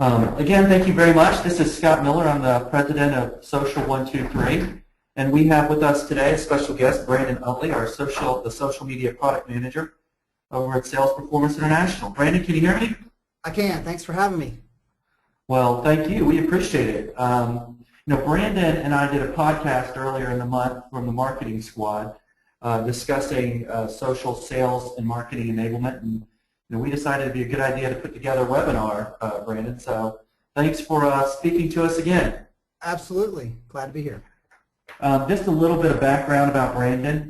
Again, thank you very much. This is Scott Miller. I'm the president of Social123, and we have with us today a special guest, Brandon Utley, the social media product manager over at Sales Performance International. Brandon, can you hear me? I can. Thanks for having me. Well, thank you. We appreciate it. Brandon and I did a podcast earlier in the month from the marketing squad discussing social sales and marketing enablement, and we decided it'd be a good idea to put together a webinar, Brandon. So thanks for speaking to us again. Absolutely. Glad to be here. Just a little bit of background about Brandon.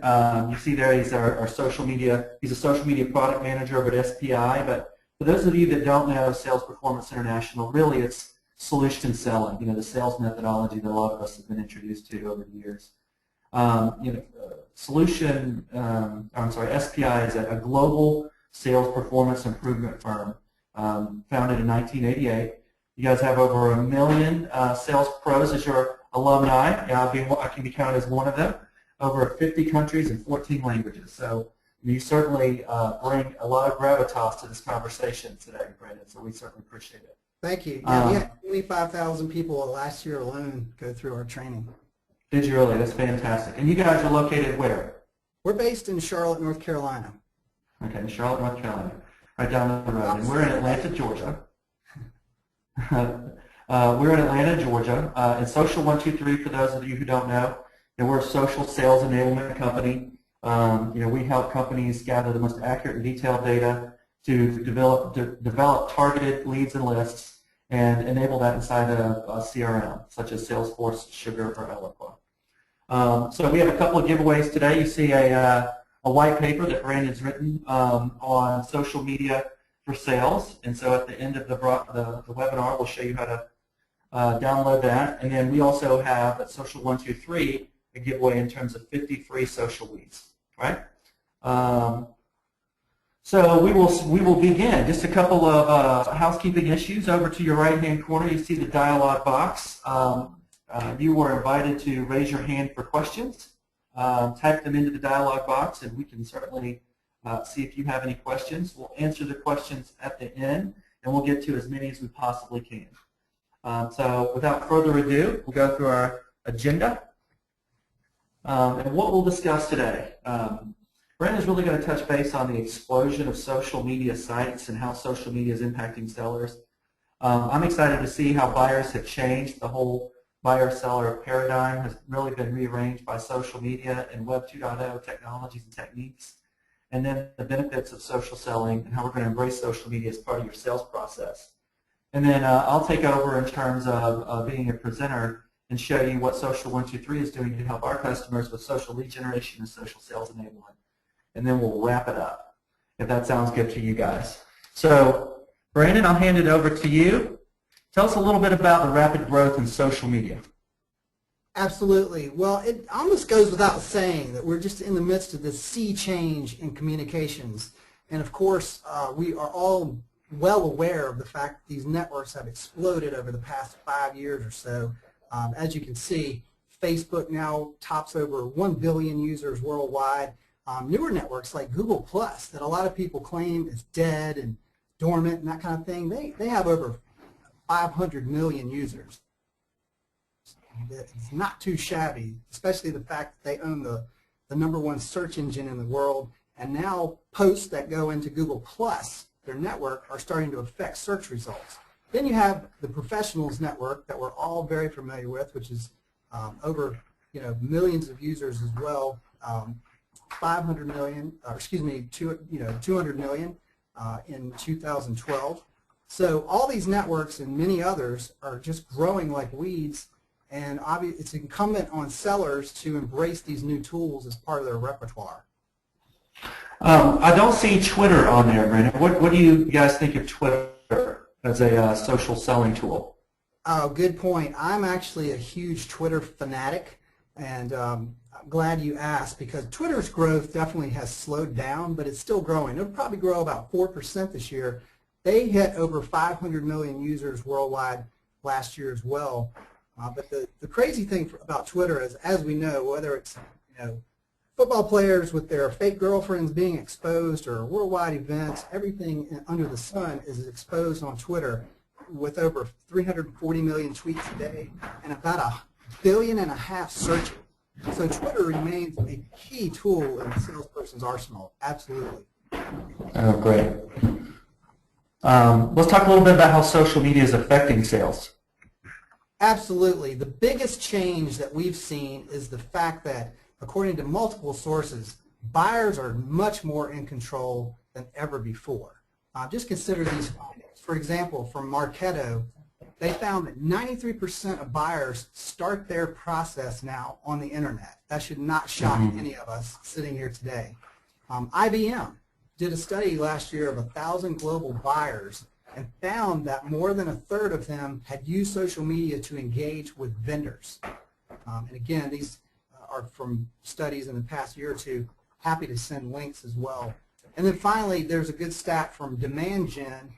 You see there he's our social media, he's a social media product manager over at SPI, but for those of you that don't know Sales Performance International, really it's solution selling, the sales methodology that a lot of us have been introduced to over the years. SPI is a global sales performance improvement firm founded in 1988. You guys have over 1 million sales pros as your alumni. I can be counted as one of them. Over 50 countries and 14 languages. So you certainly bring a lot of gravitas to this conversation today, Brandon, so we certainly appreciate it. Thank you. Yeah, we had 25,000 people last year alone go through our training. Did you really? That's fantastic. And you guys are located where? We're based in Charlotte, North Carolina. Okay, in Charlotte, North Carolina, right down the road. And we're in Atlanta, Georgia. We're in Atlanta, Georgia. And Social123, for those of you who don't know, we're a social sales enablement company. We help companies gather the most accurate and detailed data to develop targeted leads and lists and enable that inside of a CRM, such as Salesforce, Sugar, or Eloqua. So we have a couple of giveaways today. You see a white paper that Brandon's written on social media for sales, and so at the end of the webinar, we'll show you how to download that. And then we also have at Social123 a giveaway in terms of 50 free social leads, right? So we will begin. Just a couple of housekeeping issues. Over to your right-hand corner, you see the dialog box. You were invited to raise your hand for questions. Type them into the dialog box, and we can certainly see if you have any questions. We'll answer the questions at the end, and we'll get to as many as we possibly can. So without further ado, we'll go through our agenda and what we'll discuss today. Brandon's really going to touch base on the explosion of social media sites and how social media is impacting sellers. I'm excited to see how buyers have changed. The whole buyer-seller paradigm has really been rearranged by social media and Web 2.0 technologies and techniques. And then the benefits of social selling and how we're going to embrace social media as part of your sales process. And then I'll take over in terms of being a presenter and show you what Social123 is doing to help our customers with social lead generation and social sales enablement. And then we'll wrap it up, if that sounds good to you guys. So, Brandon, I'll hand it over to you. Tell us a little bit about the rapid growth in social media. Absolutely. Well, it almost goes without saying that we're just in the midst of this sea change in communications. And of course, we are all well aware of the fact that these networks have exploded over the past 5 years or so. As you can see, Facebook now tops over 1 billion users worldwide. Newer networks like Google Plus that a lot of people claim is dead and dormant and that kind of thing, they have over 500 million users. It's not too shabby, especially the fact that they own the #1 search engine in the world, and now posts that go into Google Plus, their network, are starting to affect search results. Then you have the professionals network that we're all very familiar with, which is over millions of users as well. 500 million, or excuse me, 200 million in 2012. So all these networks and many others are just growing like weeds, and it's incumbent on sellers to embrace these new tools as part of their repertoire. I don't see Twitter on there, Brandon. What do you guys think of Twitter as a social selling tool? Oh, good point. I'm actually a huge Twitter fanatic, and I'm glad you asked, because Twitter's growth definitely has slowed down, but it's still growing. It'll probably grow about 4% this year. They hit over 500 million users worldwide last year as well. But the crazy thing about Twitter is, as we know, whether it's football players with their fake girlfriends being exposed or worldwide events, everything under the sun is exposed on Twitter. with over 340 million tweets a day and about 1.5 billion searches. So Twitter remains a key tool in the salesperson's arsenal. Absolutely. Oh, great. Let's talk a little bit about how social media is affecting sales. Absolutely. The biggest change that we've seen is the fact that, according to multiple sources, buyers are much more in control than ever before. Just consider these findings. For example, from Marketo, they found that 93% of buyers start their process now on the internet. That should not shock any of us sitting here today. IBM did a study last year of 1,000 global buyers and found that more than 1/3 of them had used social media to engage with vendors. And again, these are from studies in the past year or two. Happy to send links as well. And then finally, there's a good stat from Demand Gen,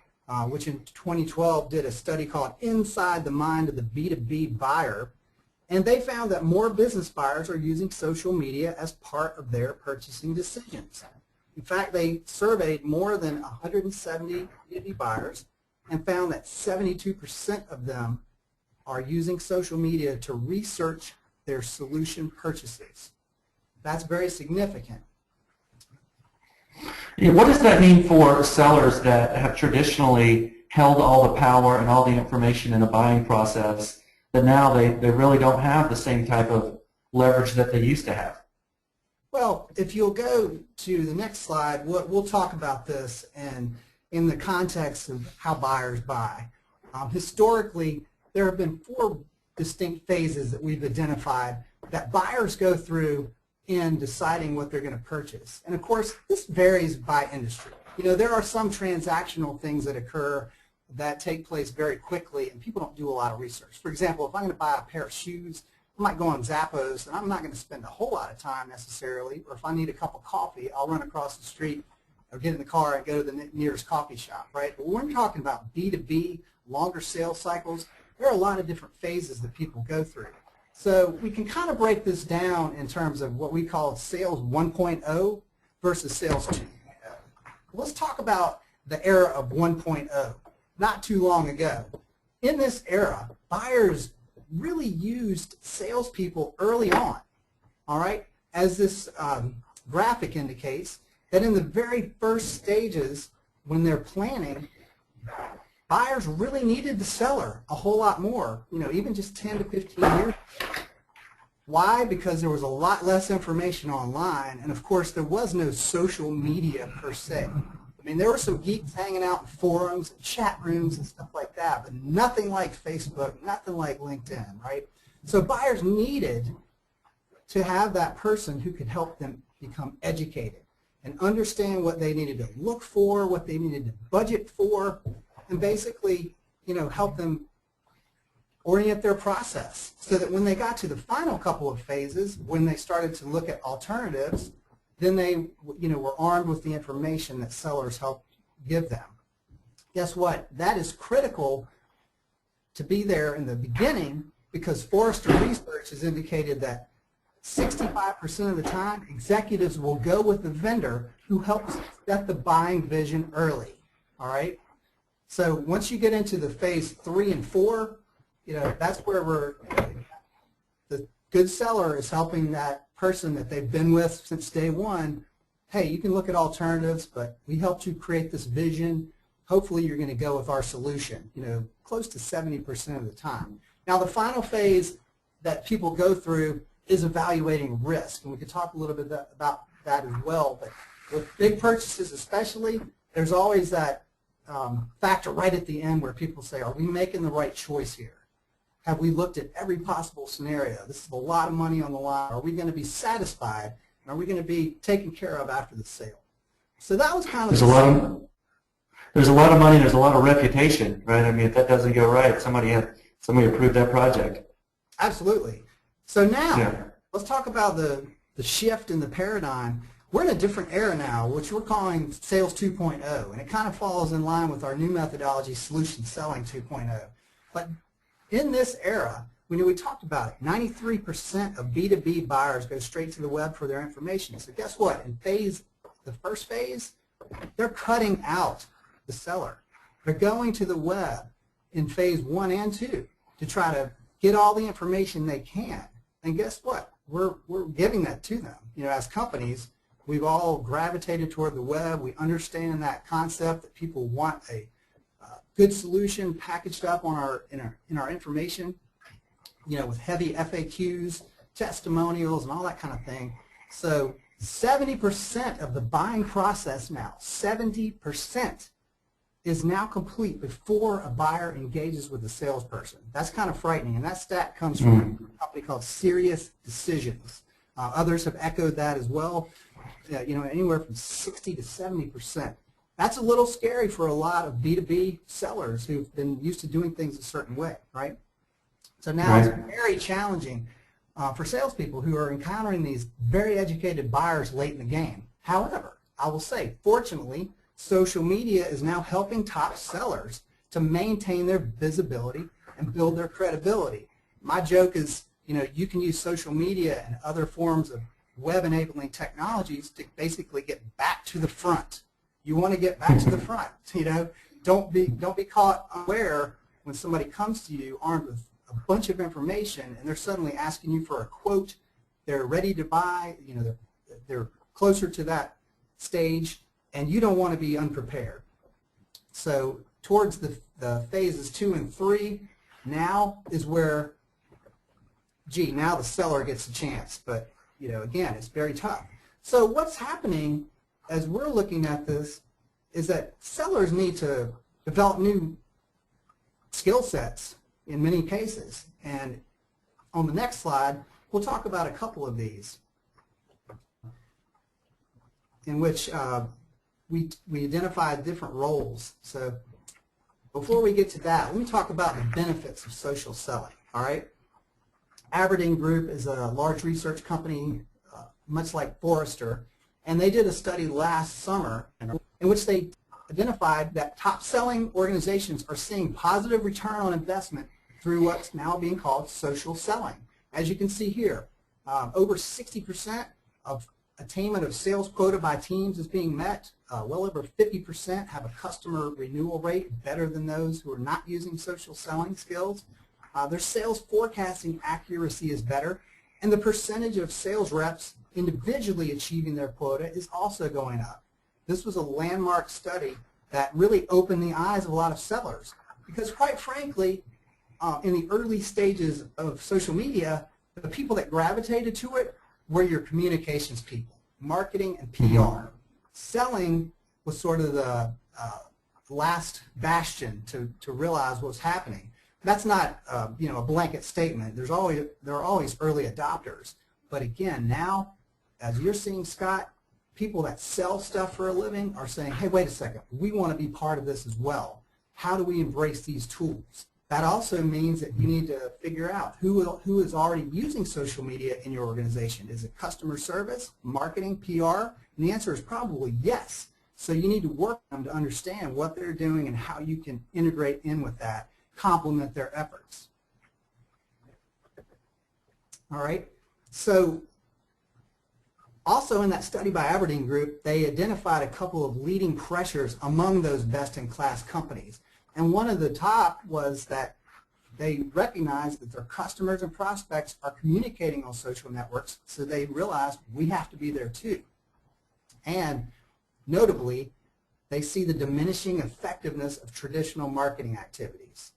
which in 2012 did a study called Inside the Mind of the B2B Buyer. And they found that more business buyers are using social media as part of their purchasing decisions. In fact, they surveyed more than 170 B2B buyers and found that 72% of them are using social media to research their solution purchases. That's very significant. Yeah, what does that mean for sellers that have traditionally held all the power and all the information in the buying process, that now they really don't have the same type of leverage that they used to have? Well, if you'll go to the next slide, we'll talk about this in the context of how buyers buy. Historically, there have been 4 distinct phases that we've identified that buyers go through in deciding what they're going to purchase. And of course, this varies by industry. You know, there are some transactional things that occur that take place very quickly, and people don't do a lot of research. For example, if I'm going to buy a pair of shoes, I might go on Zappos, and I'm not going to spend a whole lot of time necessarily. Or if I need a cup of coffee, I'll run across the street or get in the car and go to the nearest coffee shop, right? But when we're talking about B2B, longer sales cycles, there are a lot of different phases that people go through. So we can kind of break this down in terms of what we call sales 1.0 versus sales 2.0. Let's talk about the era of 1.0, not too long ago. In this era, buyers really used salespeople early on, all right? As this graphic indicates, that in the very first stages when they're planning, buyers really needed the seller a whole lot more, you know, even just 10 to 15 years. Why? Because there was a lot less information online, and of course there was no social media per se. I mean, there were some geeks hanging out in forums and chat rooms and stuff like that, but nothing like Facebook, nothing like LinkedIn, right? So buyers needed to have that person who could help them become educated and understand what they needed to look for, what they needed to budget for, and basically, you know, help them orient their process so that when they got to the final couple of phases, when they started to look at alternatives, then they, you know, were armed with the information that sellers helped give them. Guess what? That is critical to be there in the beginning, because Forrester Research has indicated that 65% of the time, executives will go with the vendor who helps set the buying vision early. All right? So once you get into the phase 3 and 4, you know, that's where the good seller is helping that person that they've been with since day one. Hey, you can look at alternatives, but we helped you create this vision. Hopefully you're going to go with our solution, you know, close to 70% of the time. Now the final phase that people go through is evaluating risk, and we could talk a little bit about that as well. But with big purchases especially, there's always that factor right at the end where people say, are we making the right choice here? Have we looked at every possible scenario? This is a lot of money on the line. Are we going to be satisfied? And are we going to be taken care of after the sale? So that was kind of there's a lot of money. There's a lot of reputation, right? I mean, if that doesn't go right, somebody approved that project. Absolutely. So now let's talk about the shift in the paradigm. We're in a different era now, which we're calling Sales 2.0, and it kind of falls in line with our new methodology, Solution Selling 2.0. But in this era, we talked about it, 93% of B2B buyers go straight to the web for their information. So guess what? In the first phase, they're cutting out the seller. They're going to the web. in phase 1 and 2 to try to get all the information they can. And guess what? We're giving that to them. You know, as companies, we've all gravitated toward the web. We understand that concept that people want a good solution packaged up on in our information, you know, with heavy FAQs, testimonials, and all that kind of thing. So 70% of the buying process now, 70%, is now complete before a buyer engages with a salesperson. That's kind of frightening, and that stat comes from a company called Serious Decisions. Others have echoed that as well. You know, anywhere from 60 to 70%. That's a little scary for a lot of B2B sellers who've been used to doing things a certain way, right? So now it's very challenging for salespeople who are encountering these very educated buyers late in the game. However, I will say, fortunately, social media is now helping top sellers to maintain their visibility and build their credibility. My joke is, you know, you can use social media and other forms of web-enabling technologies to basically get back to the front. You want to get back to the front. You know, don't be caught unaware when somebody comes to you armed with a bunch of information and they're suddenly asking you for a quote. They're ready to buy. You know, they're closer to that stage, and you don't want to be unprepared. So towards the phases 2 and 3, now is where, now the seller gets a chance. But, you know, again, it's very tough. So what's happening as we're looking at this is that sellers need to develop new skill sets in many cases. And on the next slide, we'll talk about a couple of these in which we identified different roles. So before we get to that, let me talk about the benefits of social selling, all right? Aberdeen Group is a large research company, much like Forrester, and they did a study last summer in which they identified that top selling organizations are seeing positive return on investment through what's now being called social selling. As you can see here, over 60% of attainment of sales quota by teams is being met. Well over 50% have a customer renewal rate better than those who are not using social selling skills. Their sales forecasting accuracy is better, and the percentage of sales reps individually achieving their quota is also going up. This was a landmark study that really opened the eyes of a lot of sellers because, quite frankly, in the early stages of social media, the people that gravitated to it were your communications people, marketing and PR. Selling was sort of the last bastion to realize what was happening. That's not you know, a blanket statement. There are always early adopters. But again, now, as you're seeing, Scott, people that sell stuff for a living are saying, hey, wait a second, we want to be part of this as well. How do we embrace these tools? That also means that you need to figure out who is already using social media in your organization. Is it customer service, marketing, PR? And the answer is probably yes. So you need to work with them to understand what they're doing and how you can integrate in with that, complement their efforts. All right. So also in that study by Aberdeen Group, they identified a couple of leading pressures among those best-in-class companies. And one of the top was that they recognized that their customers and prospects are communicating on social networks, so they realized we have to be there too. And notably, they see the diminishing effectiveness of traditional marketing activities.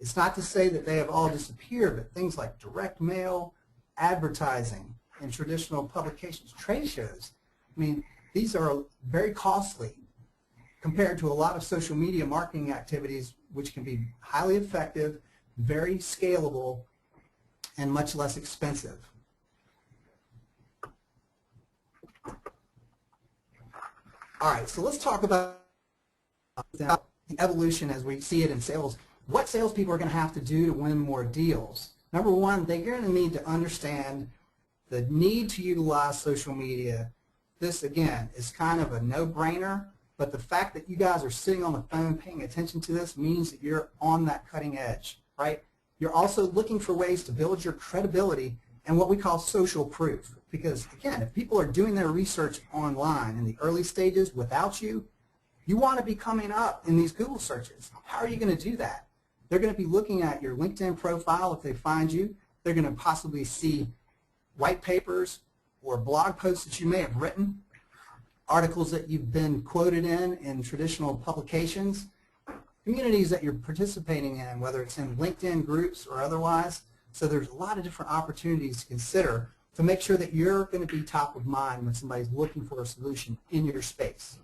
It's not to say that they have all disappeared, but things like direct mail, advertising, and traditional publications, trade shows, I mean, these are very costly compared to a lot of social media marketing activities, which can be highly effective, very scalable, and much less expensive. All right, so let's talk about the evolution as we see it in sales. What salespeople are going to have to do to win more deals? Number one, they're going to need to understand the need to utilize social media. This, again, is kind of a no-brainer, but the fact that you guys are sitting on the phone paying attention to this means that you're on that cutting edge, right? You're also looking for ways to build your credibility and what we call social proof. Because, again, if people are doing their research online in the early stages without you, you want to be coming up in these Google searches. How are you going to do that? They're going to be looking at your LinkedIn profile if they find you. They're going to possibly see white papers or blog posts that you may have written, articles that you've been quoted in traditional publications, communities that you're participating in, whether it's in LinkedIn groups or otherwise. So there's a lot of different opportunities to consider to make sure that you're going to be top of mind when somebody's looking for a solution in your space.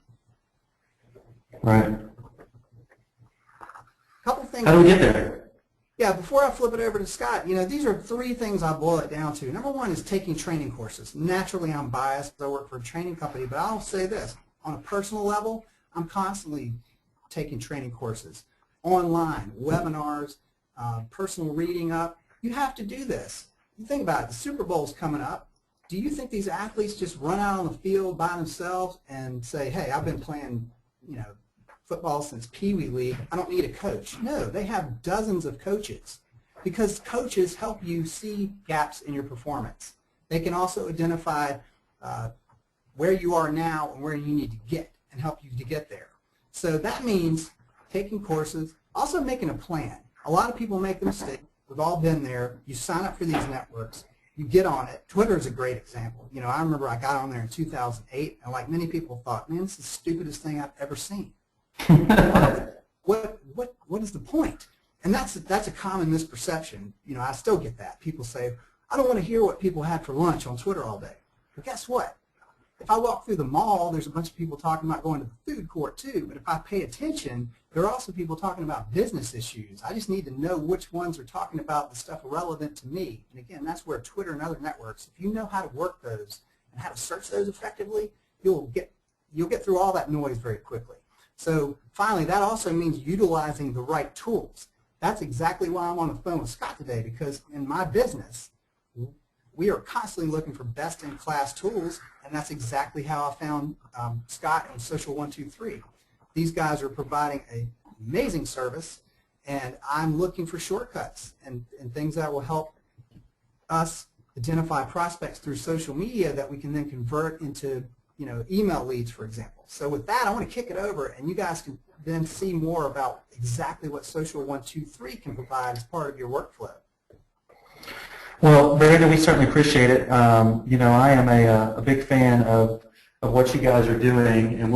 Right. Couple things. How do we get there? Yeah, before I flip it over to Scott, these are 3 things I boil it down to. Number 1 is taking training courses. Naturally, I'm biased because I work for a training company, but I'll say this. On a personal level, I'm constantly taking training courses, online, webinars, personal reading up. You have to do this. You think about it. The Super Bowl's coming up. Do you think these athletes just run out on the field by themselves and say, hey, I've been playing, football since Pee Wee League, I don't need a coach? No, they have dozens of coaches because coaches help you see gaps in your performance. They can also identify where you are now and where you need to get and help you to get there. So that means taking courses, also making a plan. A lot of people make the mistake. We've all been there. You sign up for these networks. You get on it. Twitter is a great example. I remember I got on there in 2008, and like many people thought, man, this is the stupidest thing I've ever seen. What is the point? And that's a common misperception. I still get that. People say, I don't want to hear what people had for lunch on Twitter all day. But guess what? If I walk through the mall, there's a bunch of people talking about going to the food court too. But if I pay attention, there are also people talking about business issues. I just need to know which ones are talking about the stuff relevant to me. And again, that's where Twitter and other networks, if you know how to work those and how to search those effectively, you'll get through all that noise very quickly. So finally, that also means utilizing the right tools. That's exactly why I'm on the phone with Scott today, because in my business, we are constantly looking for best-in-class tools, and that's exactly how I found Scott and Social123. These guys are providing an amazing service, and I'm looking for shortcuts and things that will help us identify prospects through social media that we can then convert into email leads, for example. So with that, I want to kick it over, and you guys can then see more about exactly what Social123 can provide as part of your workflow. Well, Brandon, we certainly appreciate it. I am a big fan of what you guys are doing, and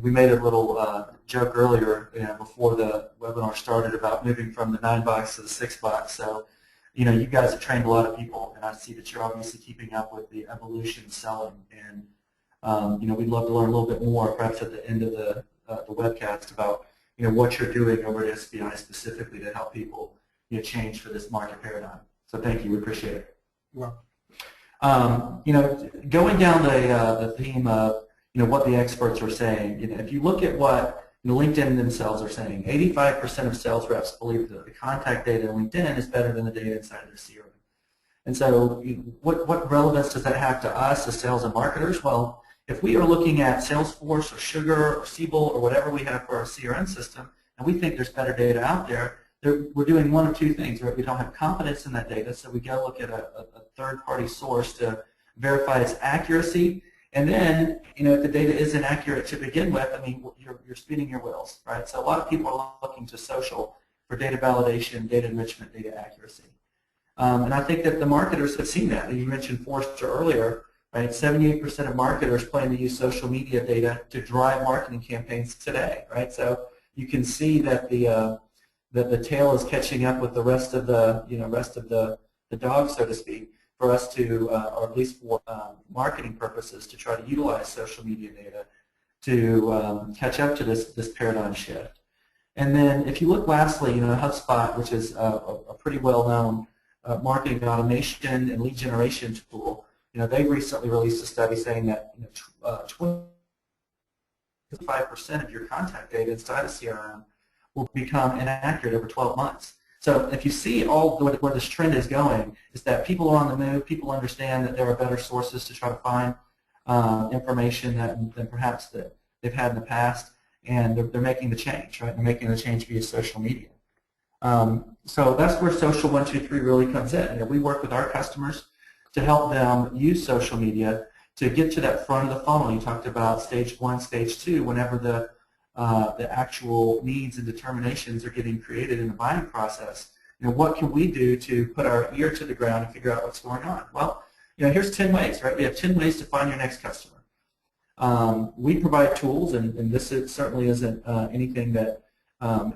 we made a little joke earlier before the webinar started about moving from the 9-box to the 6-box. So, you guys have trained a lot of people, and I see that you're obviously keeping up with the evolution of selling. And we'd love to learn a little bit more, perhaps at the end of the webcast, about what you're doing over at SBI specifically to help people change for this market paradigm. So thank you, we appreciate it. You're welcome. Going down the theme of what the experts are saying, if you look at what LinkedIn themselves are saying, 85% of sales reps believe that the contact data in LinkedIn is better than the data inside their CRM. And so what relevance does that have to us as sales and marketers? Well, if we are looking at Salesforce or Sugar or Siebel or whatever we have for our CRM system, and we think there's better data out there, we're doing one of two things, right? We don't have confidence in that data, so we go look at a third-party source to verify its accuracy. And then, if the data isn't accurate to begin with, you're spinning your wheels, right? So a lot of people are looking to social for data validation, data enrichment, data accuracy. And I think that the marketers have seen that. You mentioned Forrester earlier, right? 78% of marketers plan to use social media data to drive marketing campaigns today, right? So you can see that the tail is catching up with the rest of the dog, so to speak, for us to, or at least for marketing purposes, to try to utilize social media data to catch up to this paradigm shift. And then if you look lastly, HubSpot, which is a pretty well-known marketing automation and lead generation tool, they recently released a study saying that 25% of your contact data inside a CRM will become inaccurate over 12 months. So if you see where this trend is going, is that people are on the move, people understand that there are better sources to try to find information than perhaps that they've had in the past, and they're making the change, right? They're making the change via social media. So that's where Social123 really comes in. We work with our customers to help them use social media to get to that front of the funnel. You talked about stage 1, stage 2, whenever the the actual needs and determinations are getting created in the buying process. What can we do to put our ear to the ground and figure out what's going on? Well, here's 10 ways, right? We have 10 ways to find your next customer. We provide tools, and this certainly isn't anything that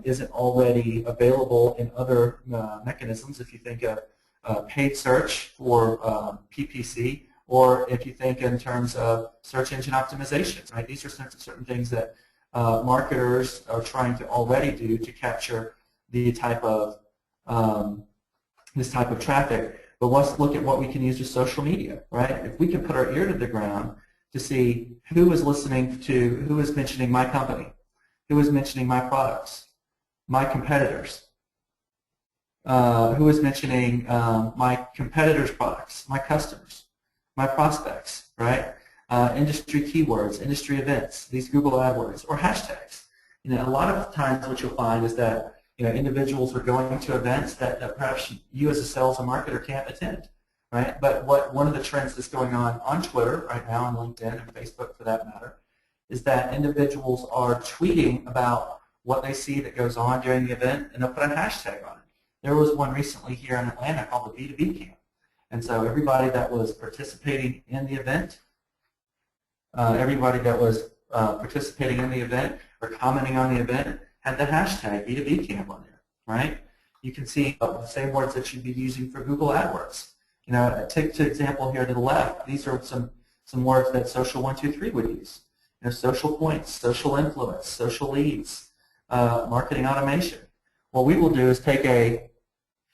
isn't already available in other mechanisms. If you think of paid search for PPC, or if you think in terms of search engine optimization, right? These are certain things that marketers are trying to already do to capture the type of this type of traffic. But let's look at what we can use with social media, right? If we can put our ear to the ground to see who is listening to, who is mentioning my company, who is mentioning my products, my competitors, who is mentioning my competitors' products, my customers, my prospects, right? Industry keywords, industry events, these Google AdWords, or hashtags. A lot of times what you'll find is that individuals are going to events that perhaps you as a sales and marketer can't attend, right? But one of the trends that's going on Twitter right now, and LinkedIn and Facebook for that matter, is that individuals are tweeting about what they see that goes on during the event, and they'll put a hashtag on it. There was one recently here in Atlanta called the B2B Camp. And so everybody that was participating in the event, or commenting on the event, had the hashtag B2B Camp on there, right? You can see the same words that you'd be using for Google AdWords. Take the example here to the left. These are some words that Social123 would use. Social points, social influence, social leads, marketing automation. What we will do is take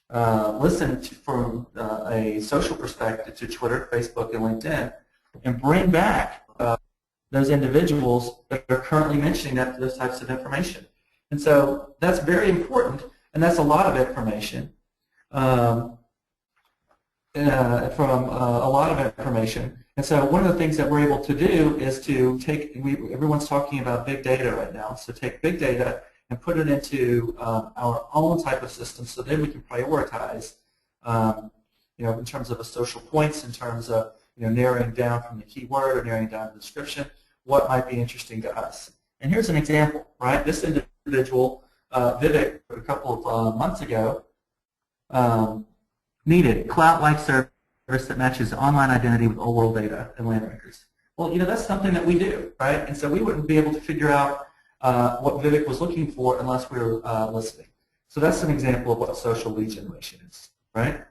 listen from a social perspective to Twitter, Facebook, and LinkedIn, and bring back those individuals that are currently mentioning those types of information. And so that's very important, and that's a lot of information from a lot of information. And so one of the things that we're able to do is to take, everyone's talking about big data right now, so take big data and put it into our own type of system, so then we can prioritize, in terms of the social points, in terms of narrowing down from the keyword or narrowing down the description, what might be interesting to us. And here's an example, right? This individual, Vivek, a couple of months ago, needed cloud-like service that matches online identity with old-world data and land records. Well, that's something that we do, right? And so we wouldn't be able to figure out what Vivek was looking for unless we were listening. So that's an example of what social lead generation is, right?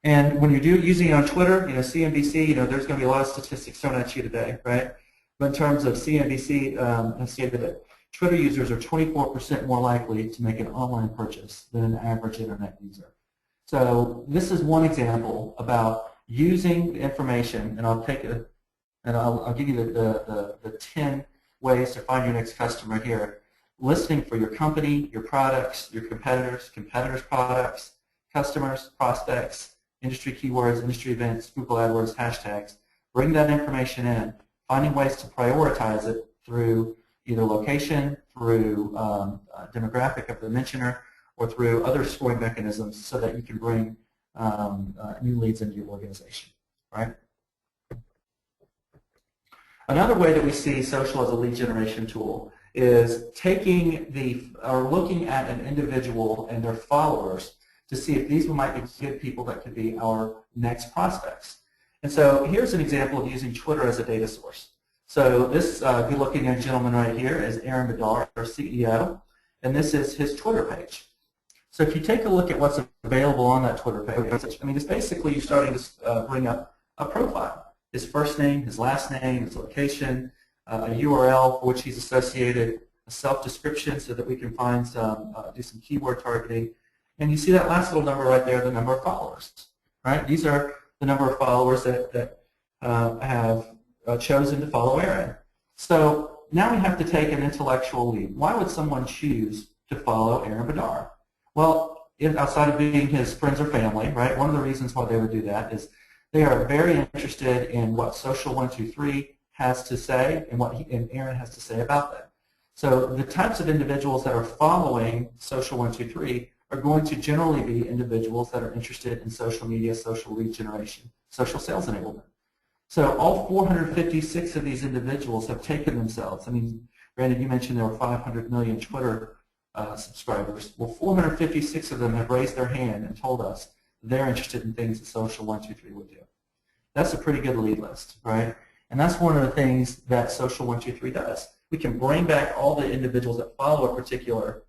And when you're using it on Twitter, CNBC, there's going to be a lot of statistics thrown at you today, right? But in terms of CNBC, has stated that Twitter users are 24% more likely to make an online purchase than an average internet user. So this is one example about using the information, and I'll take it, and I'll give you the 10 ways to find your next customer here. Listening for your company, your products, your competitors, products, customers, prospects, industry keywords, industry events, Google AdWords, hashtags. Bring that information in, finding ways to prioritize it through either location, through demographic of the mentioner, or through other scoring mechanisms so that you can bring new leads into your organization, right? Another way that we see social as a lead generation tool is looking at an individual and their followers to see if these might be good people that could be our next prospects. And so here's an example of using Twitter as a data source. So this good-looking young gentleman right here is Aaron Bedard, our CEO, and this is his Twitter page. So if you take a look at what's available on that Twitter page, it's basically you're starting to bring up a profile. His first name, his last name, his location, a URL for which he's associated, a self-description so that we can find do some keyword targeting. And you see that last little number right there, the number of followers, right? These are the number of followers that have chosen to follow Aaron. So now we have to take an intellectual leap. Why would someone choose to follow Aaron Bedard? Well, outside of being his friends or family, right, one of the reasons why they would do that is they are very interested in what Social123 has to say and what Aaron has to say about them. So the types of individuals that are following Social123 are going to generally be individuals that are interested in social media, social lead generation, social sales enablement. So all 456 of these individuals have taken themselves. I mean, Brandon, you mentioned there were 500 million Twitter subscribers. Well, 456 of them have raised their hand and told us they're interested in things that Social123 would do. That's a pretty good lead list, right? And that's one of the things that Social123 does. We can bring back all the individuals that follow a particular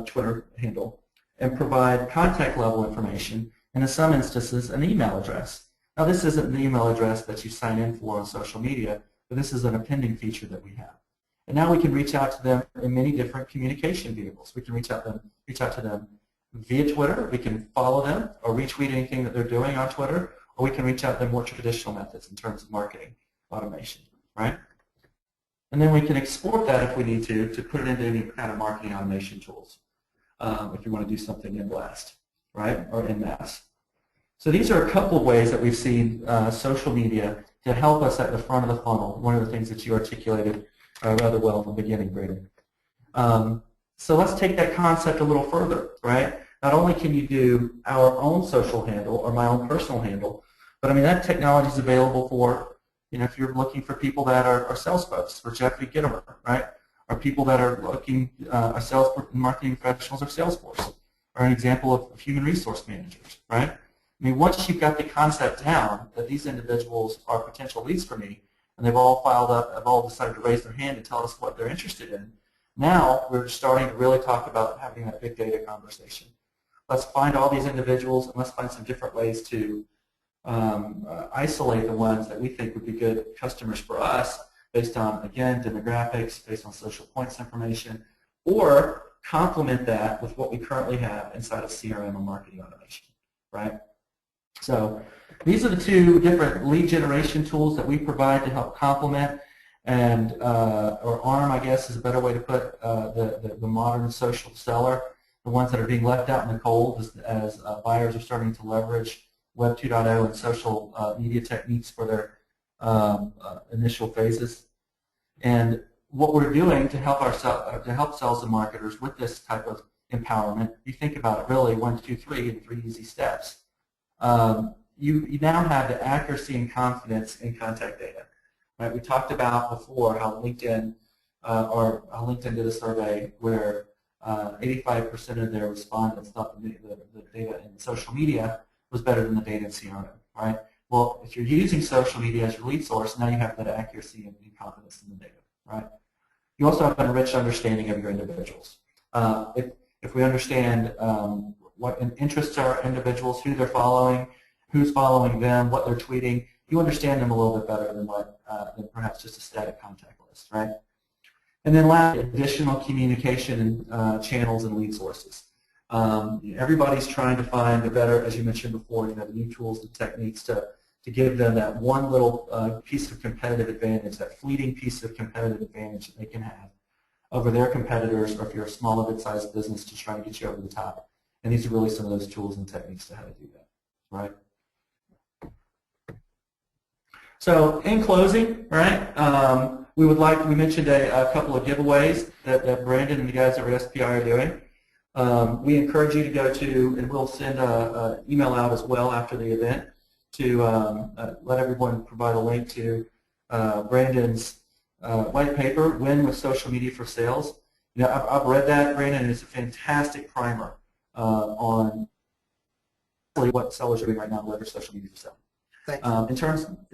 Twitter handle and provide contact level information, and in some instances, an email address. Now, this isn't an email address that you sign in for on social media, but this is an appending feature that we have. And now we can reach out to them in many different communication vehicles. We can reach out to them via Twitter. We can follow them or retweet anything that they're doing on Twitter, or we can reach out to them more traditional methods in terms of marketing automation, right? And then we can export that if we need to put it into any kind of marketing automation tools if you want to do something in blast, right, or in mass. So these are a couple of ways that we've seen social media to help us at the front of the funnel, one of the things that you articulated rather well in the beginning, Brady. So let's take that concept a little further, right? Not only can you do our own social handle or my own personal handle, but I mean that technology is available for, you know, if you're looking for people that are sales folks, for Jeffrey Gittimer, right? Or people that are looking, are sales marketing professionals or Salesforce, or an example of human resource managers, right? I mean, once you've got the concept down that these individuals are potential leads for me, and they've all filed up, have all decided to raise their hand and tell us what they're interested in, now we're starting to really talk about having that big data conversation. Let's find all these individuals, and let's find some different ways to isolate the ones that we think would be good customers for us based on, again, demographics, based on social points information, or complement that with what we currently have inside of CRM or marketing automation, right? So these are the two different lead generation tools that we provide to help complement and, or arm, I guess is a better way to put the modern social seller, the ones that are being left out in the cold as buyers are starting to leverage Web 2.0 and social media techniques for their initial phases. And what we're doing to help sales and marketers with this type of empowerment, you think about it really 1, 2, 3 in 3 easy steps. You now have the accuracy and confidence in contact data. Right? We talked about before how LinkedIn did a survey where 85% of their respondents thought the data in social media was better than the data in CRM. Right? Well, if you're using social media as your lead source, now you have that accuracy and confidence in the data. Right? You also have an enriched understanding of your individuals. If we understand what interests are individuals, who they're following, who's following them, what they're tweeting, you understand them a little bit better than than perhaps just a static contact list, right? And then last, additional communication channels and lead sources. Everybody's trying to find the better, as you mentioned before, the new tools and techniques to give them that one little piece of competitive advantage, that fleeting piece of competitive advantage that they can have over their competitors, or if you're a small or mid-sized business, to try to get you over the top. And these are really some of those tools and techniques to how to do that, right? So in closing, right, we mentioned a couple of giveaways that Brandon and the guys over at SPI are doing. We encourage you to go to, and we'll send an email out as well after the event to let everyone provide a link to Brandon's white paper, Win with Social Media for Sales. You know, I've read that, Brandon, and it's a fantastic primer on what sellers are doing right now to leverage social media for sale. In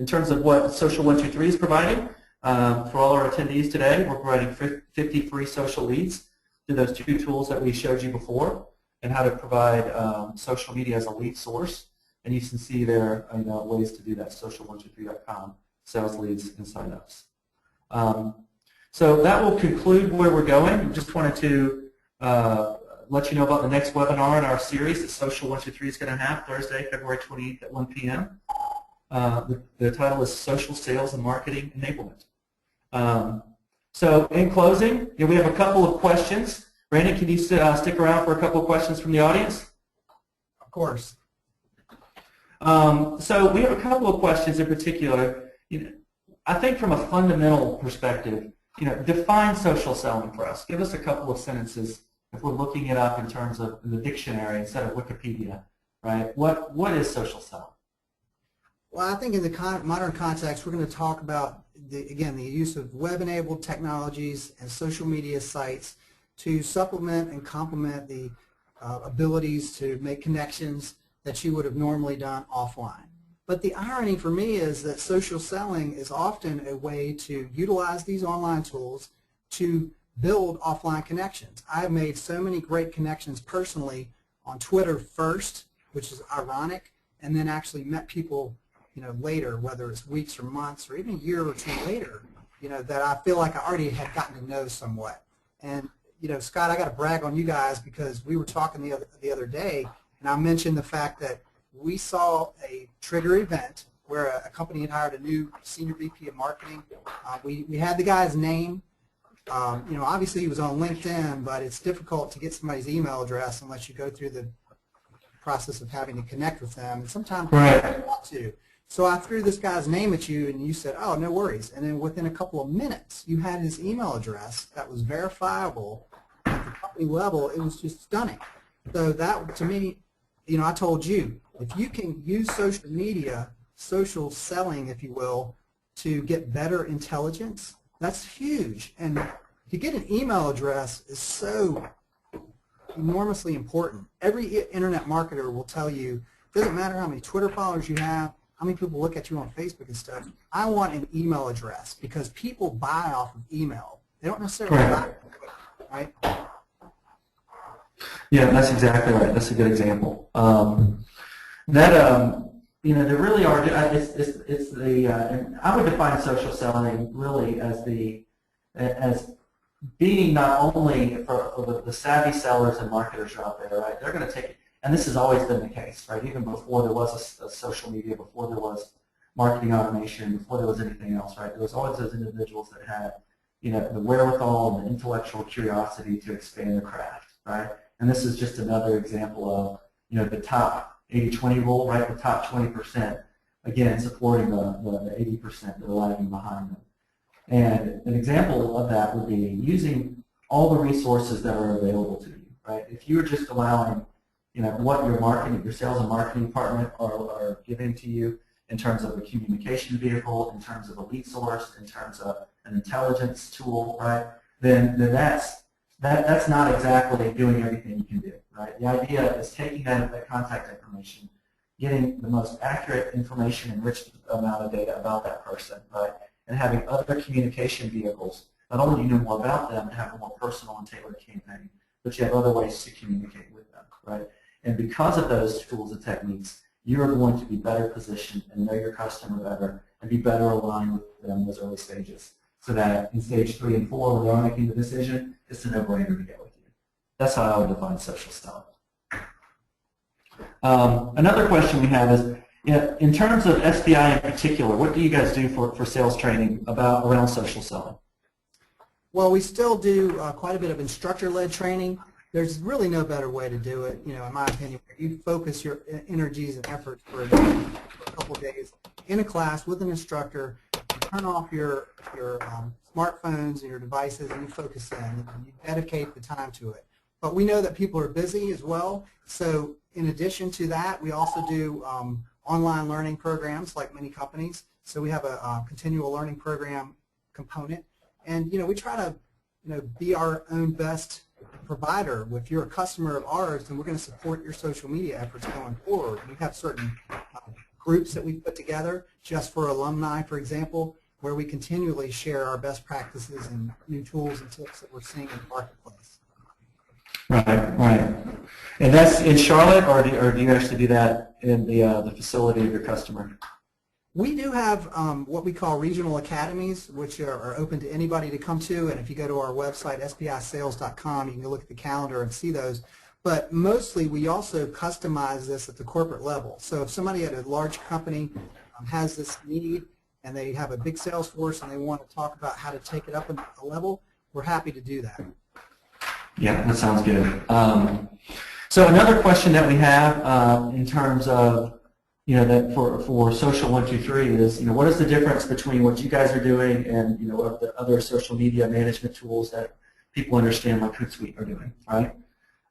terms of what Social123 is providing, for all our attendees today, we're providing 50 free social leads through those 2 tools that we showed you before, and how to provide social media as a lead source. And you can see there ways to do that, social123.com, sales leads and signups. So that will conclude where we're going. Just wanted to let you know about the next webinar in our series that Social123 is going to have Thursday, February 28th at 1 p.m. The title is Social Sales and Marketing Enablement. So in closing, we have a couple of questions. Brandon, can you stick around for a couple of questions from the audience? Of course. So we have a couple of questions in particular. I think from a fundamental perspective, define social selling for us. Give us a couple of sentences if we're looking it up in terms of the dictionary instead of Wikipedia, right? What is social selling? Well, I think in the modern context, we're going to talk about, again, the use of web-enabled technologies and social media sites to supplement and complement the abilities to make connections that you would have normally done offline. But the irony for me is that social selling is often a way to utilize these online tools to build offline connections. I've made so many great connections personally on Twitter first, which is ironic, and then actually met people, later, whether it's weeks or months or even a year or two later, that I feel like I already had gotten to know somewhat. And Scott, I got to brag on you guys because we were talking the other day, and I mentioned the fact that we saw a trigger event where a company had hired a new senior VP of marketing. We had the guy's name. Obviously he was on LinkedIn, but it's difficult to get somebody's email address unless you go through the process of having to connect with them. And sometimes you don't want to. So I threw this guy's name at you, and you said, "Oh, no worries." And then within a couple of minutes, you had his email address that was verifiable at the company level. It was just stunning. So that, to me, I told you, if you can use social media, social selling, if you will, to get better intelligence, that's huge. And to get an email address is so enormously important. Every internet marketer will tell you, it doesn't matter how many Twitter followers you have, how many people look at you on Facebook and stuff, I want an email address because people buy off of email. They don't necessarily buy, right? Yeah, that's exactly right. That's a good example. There really are. It's the. And I would define social selling really as being not only for the savvy sellers and marketers out there, right? They're going to take it, and this has always been the case, right? Even before there was a social media, before there was marketing automation, before there was anything else, right? There was always those individuals that had, the wherewithal and the intellectual curiosity to expand their craft, right? And this is just another example of, the top 80-20 rule, right? The top 20%, again, supporting the 80% that are lagging behind them. And an example of that would be using all the resources that are available to you, right? If you're just allowing, what your sales and marketing department are giving to you in terms of a communication vehicle, in terms of a lead source, in terms of an intelligence tool, right? Then that's not exactly doing everything you can do, right? The idea is taking that contact information, getting the most accurate information, enriched amount of data about that person, right? And having other communication vehicles. Not only do you know more about them and have a more personal and tailored campaign, but you have other ways to communicate with them, right? And because of those tools and techniques, you are going to be better positioned and know your customer better and be better aligned with them in those early stages. So that in stage 3 and 4, when they're making the decision, it's a no-brainer to get with you. That's how I would define social selling. Another question we have is, in terms of SPI in particular, what do you guys do for sales training around social selling? Well, we still do quite a bit of instructor-led training. There's really no better way to do it, in my opinion. You focus your energies and efforts for a couple of days in a class with an instructor, you turn off your smartphones and your devices, and you focus in, and you dedicate the time to it. But we know that people are busy as well, so in addition to that, we also do online learning programs like many companies. So we have a continual learning program component, and we try to be our own best provider. If you're a customer of ours, then we're going to support your social media efforts going forward. We have certain groups that we put together just for alumni, for example, where we continually share our best practices and new tools and tips that we're seeing in the marketplace. Right. And that's in Charlotte, or do you actually do that in the facility of your customer? We do have what we call regional academies, which are open to anybody to come to. And if you go to our website, spisales.com, you can look at the calendar and see those. But mostly, we also customize this at the corporate level. So if somebody at a large company has this need and they have a big sales force and they want to talk about how to take it up a level, we're happy to do that. Yeah, that sounds good. So another question that we have in terms of that for Social123 is, what is the difference between what you guys are doing and, what the other social media management tools that people understand like Hootsuite are doing, right?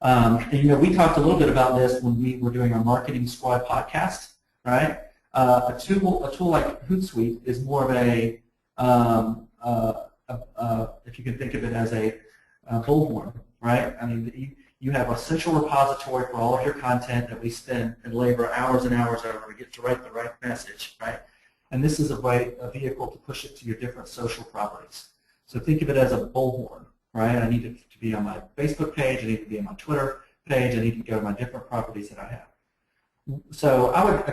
And, we talked a little bit about this when we were doing our Marketing Squad podcast, right? A tool like Hootsuite is more of a, if you can think of it as a bullhorn, right? I mean, you have a central repository for all of your content that we spend and labor hours and hours over to get to write the right message, right? And this is a vehicle to push it to your different social properties. So think of it as a bullhorn, right? I need it to be on my Facebook page, I need to be on my Twitter page, I need to go to my different properties that I have. So I would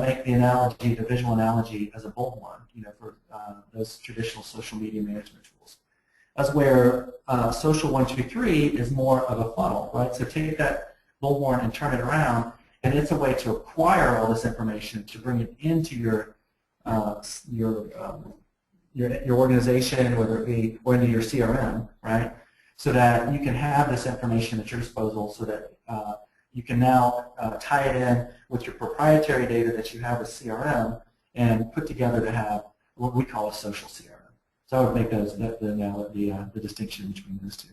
make the analogy, the visual analogy, as a bullhorn, for those traditional social media management tools. That's where Social123 is more of a funnel, right? So take that bullhorn and turn it around, and it's a way to acquire all this information to bring it into your organization, whether it be or into your CRM, right? So that you can have this information at your disposal, so that you can now tie it in with your proprietary data that you have with CRM and put together to have what we call a social CRM. So I would make the distinction between those two.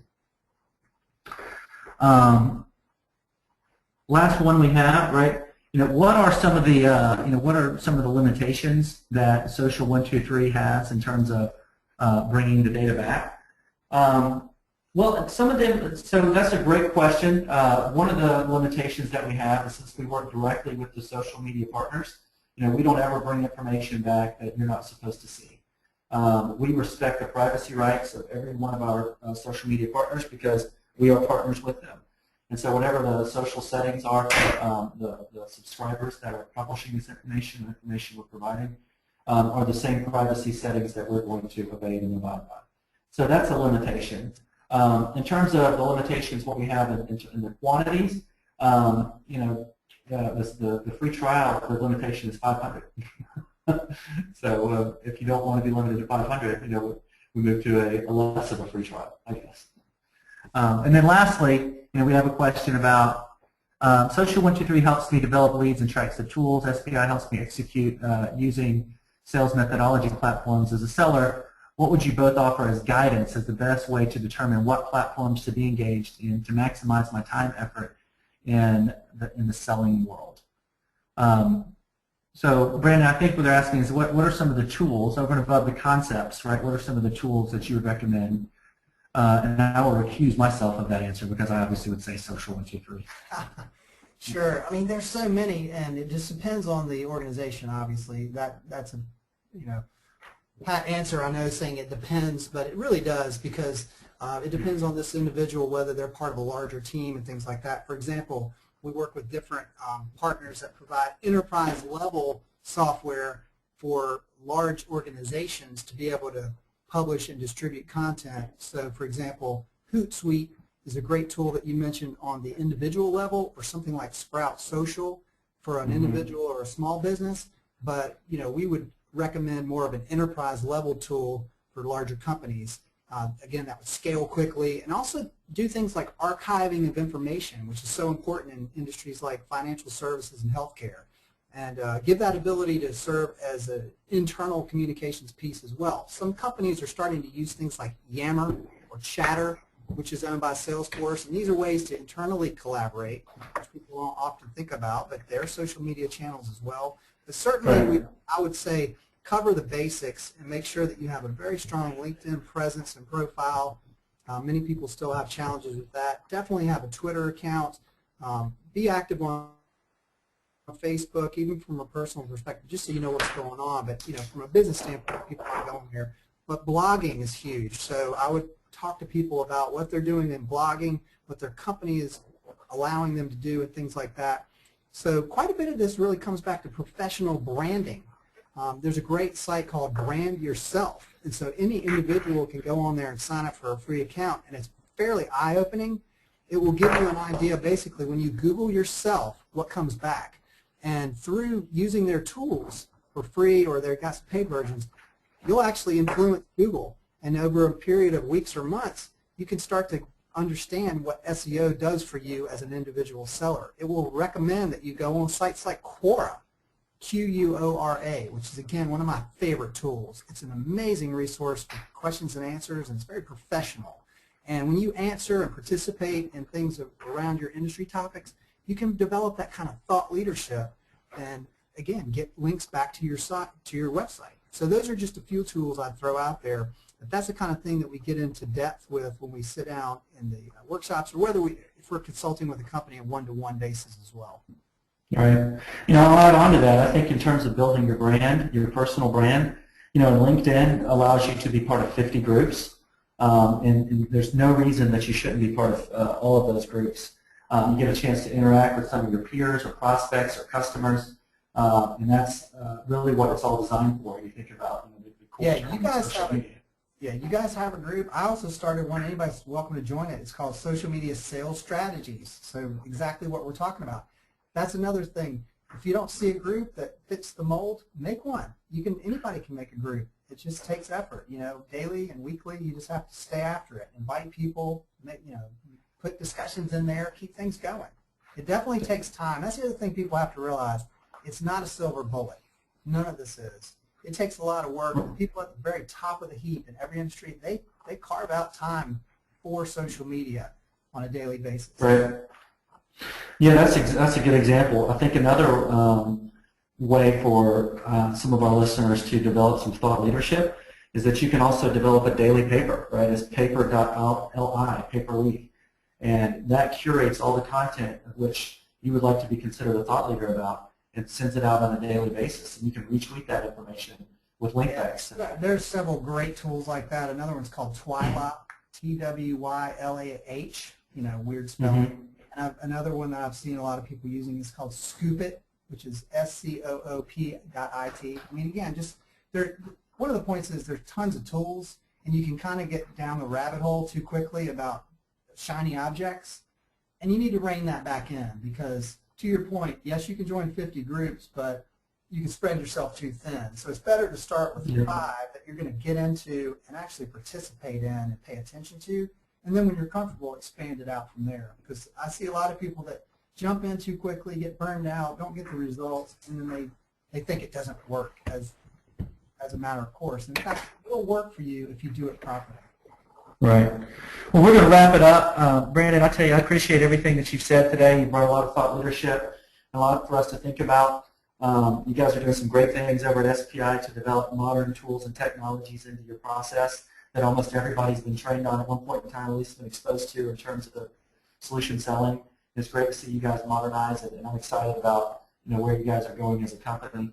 Last one we have, right? What are some of the limitations that Social123 has in terms of bringing the data back? Well, some of them. So that's a great question. One of the limitations that we have is, since we work directly with the social media partners, we don't ever bring information back that you're not supposed to see. We respect the privacy rights of every one of our social media partners because we are partners with them. And so whatever the social settings are for the subscribers that are publishing this information, the information we're providing, are the same privacy settings that we're going to obey and abide by. So that's a limitation. In terms of the limitations, what we have in the quantities, the free trial, the limitation is 500. So if you don't want to be limited to 500, we move to a less of a free trial, I guess. And then lastly, we have a question about Social123 helps me develop leads and tracks the tools. SPI helps me execute using sales methodology platforms. As a seller, what would you both offer as guidance as the best way to determine what platforms to be engaged in to maximize my time effort in the selling world? So, Brandon, I think what they're asking is what are some of the tools, over and above the concepts, right? What are some of the tools that you would recommend? And I will recuse myself of that answer because I obviously would say Social123. Sure. I mean, there's so many, and it just depends on the organization. Obviously, that's a pat answer. I know, saying it depends, but it really does, because it depends on this individual, whether they're part of a larger team and things like that. For example, we work with different partners that provide enterprise-level software for large organizations to be able to publish and distribute content. So, for example, Hootsuite is a great tool that you mentioned on the individual level, or something like Sprout Social for an individual or a small business. But we would recommend more of an enterprise-level tool for larger companies. Again, that would scale quickly, and also do things like archiving of information, which is so important in industries like financial services and healthcare, and give that ability to serve as an internal communications piece as well. Some companies are starting to use things like Yammer or Chatter, which is owned by Salesforce, and these are ways to internally collaborate, which people don't often think about, but they're social media channels as well. But certainly, I would say, cover the basics and make sure that you have a very strong LinkedIn presence and profile. Many people still have challenges with that. Definitely have a Twitter account. Be active on Facebook, even from a personal perspective, just so you know what's going on. But from a business standpoint, people aren't going here. But blogging is huge. So I would talk to people about what they're doing in blogging, what their company is allowing them to do, and things like that. So quite a bit of this really comes back to professional branding. There's a great site called Brand Yourself, and so any individual can go on there and sign up for a free account, and it's fairly eye-opening. It will give you an idea, basically, when you Google yourself, what comes back. And through using their tools for free, or they've got some paid versions, you'll actually influence Google, and over a period of weeks or months, you can start to understand what SEO does for you as an individual seller. It will recommend that you go on sites like Quora, Quora, which is, again, one of my favorite tools. It's an amazing resource for questions and answers, and it's very professional. And when you answer and participate in things around your industry topics, you can develop that kind of thought leadership, and again, get links back to your site, to your website. So those are just a few tools I'd throw out there. But that's the kind of thing that we get into depth with when we sit down in the workshops, or if we're consulting with a company on a one-to-one basis as well. Right. I'll add on to that. I think in terms of building your brand, your personal brand, LinkedIn allows you to be part of 50 groups, and there's no reason that you shouldn't be part of all of those groups. You get a chance to interact with some of your peers or prospects or customers, and that's really what it's all designed for. You think about the cool you guys have a group. I also started one. Anybody's welcome to join it. It's called Social Media Sales Strategies. So exactly what we're talking about. That's another thing. If you don't see a group that fits the mold, make one. Anybody can make a group. It just takes effort. Daily and weekly, you just have to stay after it. Invite people. Put discussions in there. Keep things going. It definitely takes time. That's the other thing people have to realize. It's not a silver bullet. None of this is. It takes a lot of work. The people at the very top of the heap in every industry, they carve out time for social media on a daily basis. Right. Yeah, that's a good example. I think another way for some of our listeners to develop some thought leadership is that you can also develop a daily paper, right? It's paper.li, paper week, and that curates all the content of which you would like to be considered a thought leader about, and sends it out on a daily basis, and you can retweet that information with link backs. There's several great tools like that. Another one's called Twylah, T-W-Y-L-A-H, weird spelling. And another one that I've seen a lot of people using is called Scoopit, which is SCOOP.IT. I mean, again, one of the points is there's tons of tools, and you can kind of get down the rabbit hole too quickly about shiny objects, and you need to rein that back in because, to your point, yes, you can join 50 groups, but you can spread yourself too thin. So it's better to start with 5 that you're going to get into and actually participate in and pay attention to, and then when you're comfortable, expand it out from there. Because I see a lot of people that jump in too quickly, get burned out, don't get the results, and then they think it doesn't work as a matter of course. In fact, it will work for you if you do it properly. Right. Well, we're going to wrap it up. Brandon, I tell you, I appreciate everything that you've said today. You brought a lot of thought leadership, a lot for us to think about. You guys are doing some great things over at SPI to develop modern tools and technologies into your process that almost everybody's been trained on at one point in time, at least been exposed to in terms of the solution selling. It's great to see you guys modernize it, and I'm excited about where you guys are going as a company.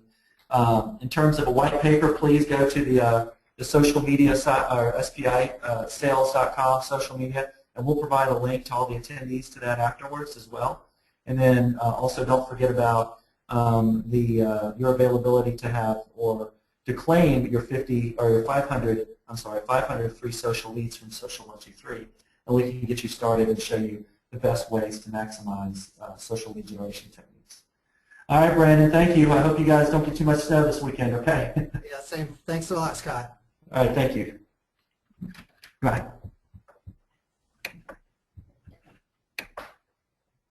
In terms of a white paper, please go to the social media site, or SPI sales.com social media, and we'll provide a link to all the attendees to that afterwards as well. And then also don't forget about your availability to have or to claim your 50 or your 500 free social leads from Social123, and we can get you started and show you the best ways to maximize social lead generation techniques. All right, Brandon, thank you. I hope you guys don't get too much snow this weekend, okay? Yeah, same. Thanks a lot, Scott. All right, thank you. Bye.